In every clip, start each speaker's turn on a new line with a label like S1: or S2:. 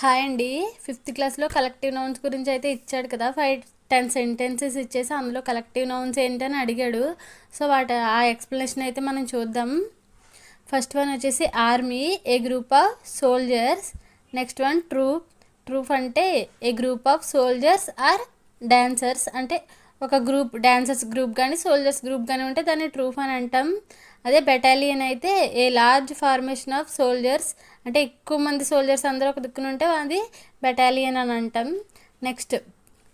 S1: Hi అండి. Fifth క్లాస్లో collective nouns గురించి అయితే ఇచ్చాడు కదా. 5-10 సెంటెన్సెస్ ఇచ్చేసి అందులో కలెక్టివ్ నౌన్స్ ఏంటని అడిగాడు. సో ఆ ఎక్స్ప్లెనేషన్ అయితే మనం చూద్దాం. ఫస్ట్ వన్ వచ్చేసి army, a group of soldiers. Next one troop. Troop అంటే a group of soldiers or dancers, అంటే ఒక గ్రూప్, డాన్సర్స్ గ్రూప్ కానీ సోల్జర్స్ గ్రూప్ కానీ ఉంటే దాన్ని ట్రూప్ అని అంటాం. అదే బెటాలియన్ అయితే a large formation of soldiers, అంటే ఎక్కువ మంది సోల్జర్స్ అందరూ ఒక దిక్కున ఉంటే అది బెటాలియన్ అని అంటాం. Next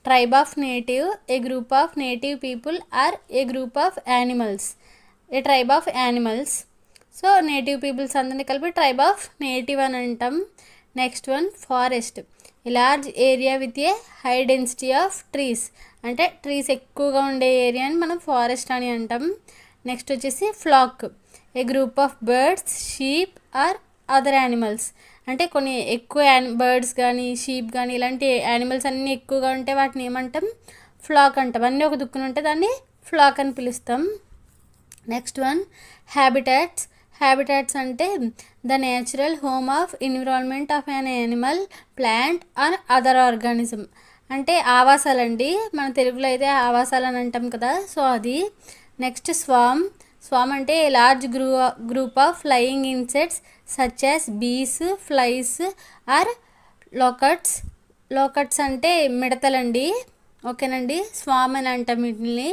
S1: tribe of native, a group of native people or a group of animals. A tribe of animals. So native peoples అందరినీ కలిపి ట్రైబ్ ఆఫ్ నేటివ్ అని అంటాం. Next one forest, a large area with a high density of trees, అంటే trees ఎక్కువగా ఉండే ఏరియాని మనం forest అని అంటాం. నెక్స్ట్ వచ్చేసి flock, a group of birds, sheep or other animals, అంటే కొన్ని ఎక్కువ బర్డ్స్ కానీ షీప్ కానీ ఇలాంటి యానిమల్స్ అన్నీ ఎక్కువగా ఉంటే వాటిని ఏమంటాం, ఫ్లాక్ అంటాం. అన్నీ ఒక దుక్కున ఉంటే దాన్ని ఫ్లాక్ అని పిలుస్తాం. Next one habitats. హ్యాబిటాట్స్ అంటే the natural home of environment of an animal, plant or other organism, అంటే ఆవాసాలండి. మన తెలుగులో అయితే ఆవాసాలు అని అంటాం కదా, సో అది. Next swarm. స్వామ్ అంటే large group of flying insects such as బీస్, ఫ్లైస్ ఆర్ లోకట్స్. లోకట్స్ అంటే మిడతలండి, ఓకేనండి. స్వామ్ అని అంటాం వీటిని,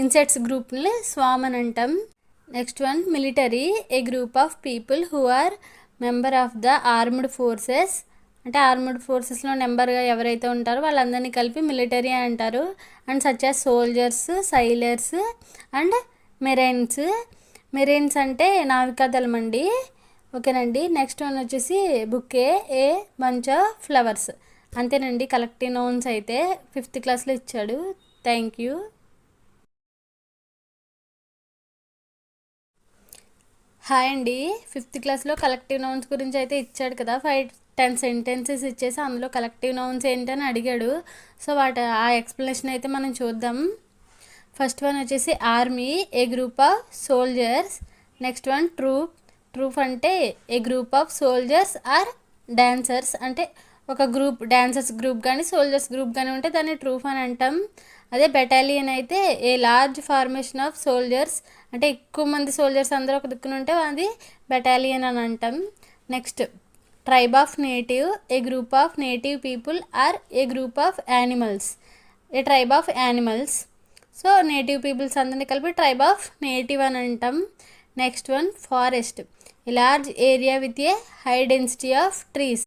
S1: ఇన్సెక్ట్స్ గ్రూప్ని స్వామ్ అని అంటాం. Next one military, a group of people who are member of the armed forces, అంటే ఆర్మ్డ్ ఫోర్సెస్లో నెంబర్గా ఎవరైతే ఉంటారో వాళ్ళందరినీ కలిపి మిలిటరీ అని అంటారు. And such as soldiers, sailors and marines. Marines అంటే నావికాదళం అండి, ఓకేనండి. నెక్స్ట్ వన్ వచ్చేసి bouquet, a bunch of flowers. అంతేనండి కలెక్టివ్ నౌన్స్ అయితే ఫిఫ్త్ క్లాస్లో ఇచ్చాడు. Thank you. హాయ్ అండి. ఫిఫ్త్ క్లాస్లో కలెక్టివ్ నౌన్స్ గురించి అయితే ఇచ్చాడు కదా. 5-10 సెంటెన్సెస్ ఇచ్చేసి అందులో కలెక్టివ్ నౌన్స్ ఏంటని అడిగాడు. సో ఆ ఎక్స్ప్లెనేషన్ అయితే మనం చూద్దాం. ఫస్ట్ వన్ వచ్చేసి army, a group of soldiers. Next one troop. Troop అంటే a group of soldiers or dancers, అంటే ఒక గ్రూప్, డాన్సర్స్ గ్రూప్ కానీ సోల్జర్స్ గ్రూప్ కానీ ఉంటే దాన్ని ట్రూప్ అని అంటాం. అదే బెటాలియన్ అయితే a large formation of soldiers, అంటే ఎక్కువ మంది సోల్జర్స్ అందరూ ఒక దిక్కున ఉంటే అది బెటాలియన్ అని అంటాం. Next tribe of native, a group of native people or a group of animals. A tribe of animals. So native peoples అందరినీ కలిపి ట్రైబ్ ఆఫ్ నేటివ్ అని అంటాం. Next one forest, a large area with a high density of trees.